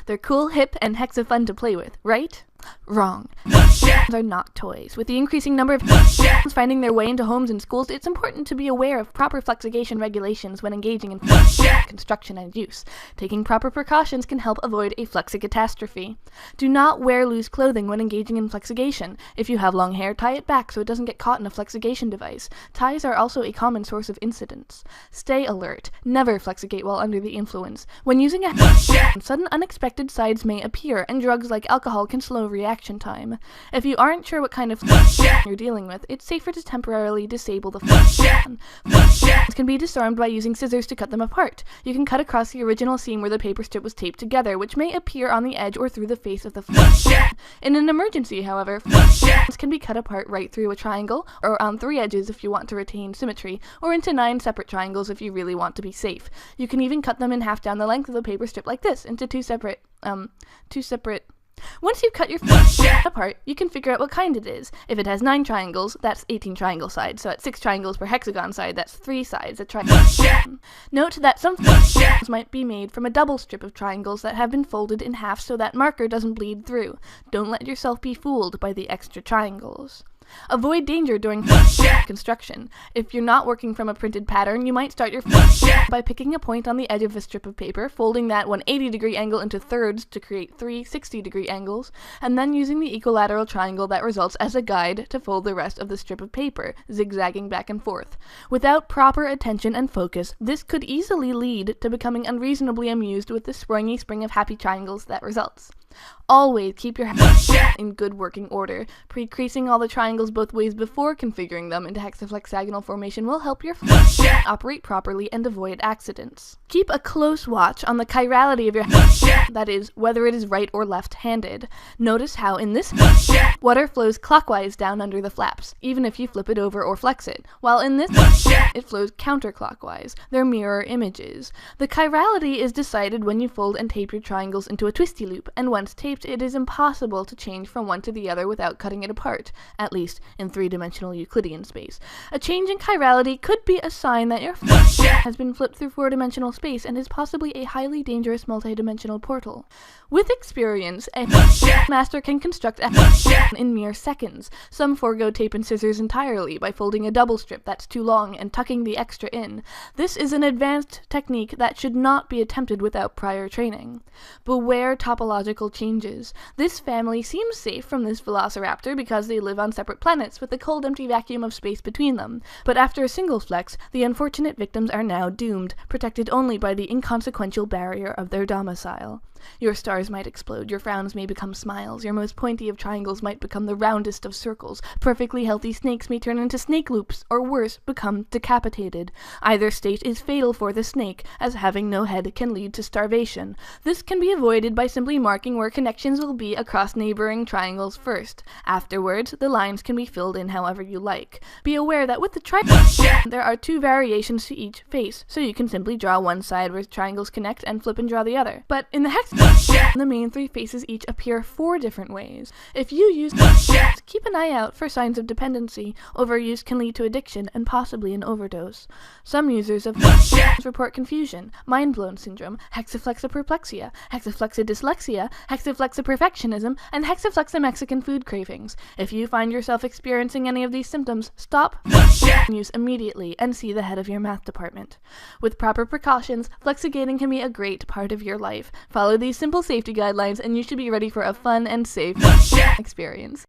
They're cool, hip, and hexa fun to play with, right? Wrong. Are not toys. With the increasing number of finding their way into homes and schools, it's important to be aware of proper flexigation regulations when engaging in construction and use. Taking proper precautions can help avoid a flexicatastrophe. Do not wear loose clothing when engaging in flexigation. If you have long hair, tie it back so it doesn't get caught in a flexigation device. Ties are also a common source of incidents. Stay alert. Never flexigate while under the influence. When using a sudden unexpected sides may appear, and drugs like alcohol can slow reaction time. If you aren't sure what kind of you're dealing with, it's safer to temporarily disable the It can be disarmed by using scissors to cut them apart. You can cut across the original seam where the paper strip was taped together, which may appear on the edge or through the face of the In an emergency, however, can be cut apart right through a triangle, or on 3 edges if you want to retain symmetry, or into 9 separate triangles if you really want to be safe. You can even cut them in half down the length of the paper strip like this, into two separate. Once you've cut your apart, you can figure out what kind it is. If it has 9 triangles, that's 18 triangle sides, so at 6 triangles per hexagon side, that's 3 sides a triangle. Note that some might be made from a double strip of triangles that have been folded in half so that marker doesn't bleed through. Don't let yourself be fooled by the extra triangles. Avoid danger during construction. If you're not working from a printed pattern, you might start your by picking a point on the edge of a strip of paper, folding that 180-degree angle into thirds to create 3 60-degree angles, and then using the equilateral triangle that results as a guide to fold the rest of the strip of paper, zigzagging back and forth. Without proper attention and focus, this could easily lead to becoming unreasonably amused with the springy spring of happy triangles that results. Always keep your in good working order. Pre-creasing all the triangles both ways before configuring them into hexaflexagonal formation will help your operate properly and avoid accidents. Keep a close watch on the chirality of your that is, whether it is right or left-handed. Notice how in this water flows clockwise down under the flaps, even if you flip it over or flex it, while in this it flows counterclockwise. They're mirror images. The chirality is decided when you fold and tape your triangles into a twisty loop, and once taped, it is impossible to change from one to the other without cutting it apart, at least in 3-dimensional Euclidean space. A change in chirality could be a sign that your has been flipped through 4-dimensional space and is possibly a highly dangerous multi-dimensional portal. With experience, a master can construct a in mere seconds. Some forego tape and scissors entirely by folding a double strip that's too long and tucking the extra in. This is an advanced technique that should not be attempted without prior training. Beware topological changes. This family seems safe from this velociraptor because they live on separate planets with a cold empty vacuum of space between them, but after a single flex, the unfortunate victims are now doomed, protected only by the inconsequential barrier of their domicile. Your stars might explode, your frowns may become smiles, your most pointy of triangles might become the roundest of circles, perfectly healthy snakes may turn into snake loops, or worse, become decapitated. Either state is fatal for the snake, as having no head can lead to starvation. This can be avoided by simply marking where connections will be across neighboring triangles first. Afterwards, the lines can be filled in however you like. Be aware that with the there are 2 variations to each face, so you can simply draw one side where triangles connect and flip and draw the other. But in the hex the main 3 faces each appear 4 different ways. If you use keep an eye out for signs of dependency. Overuse can lead to addiction and possibly an overdose. Some users of report confusion, mind-blown syndrome, hexaflexaperplexia, hexaflexadyslexia, hexaflexaperfectionism, and hexaflexa-Mexican food cravings. If you find yourself experiencing any of these symptoms, stop use immediately and see the head of your math department. With proper precautions, flexigating can be a great part of your life. Follow these simple safety guidelines and you should be ready for a fun and safe experience.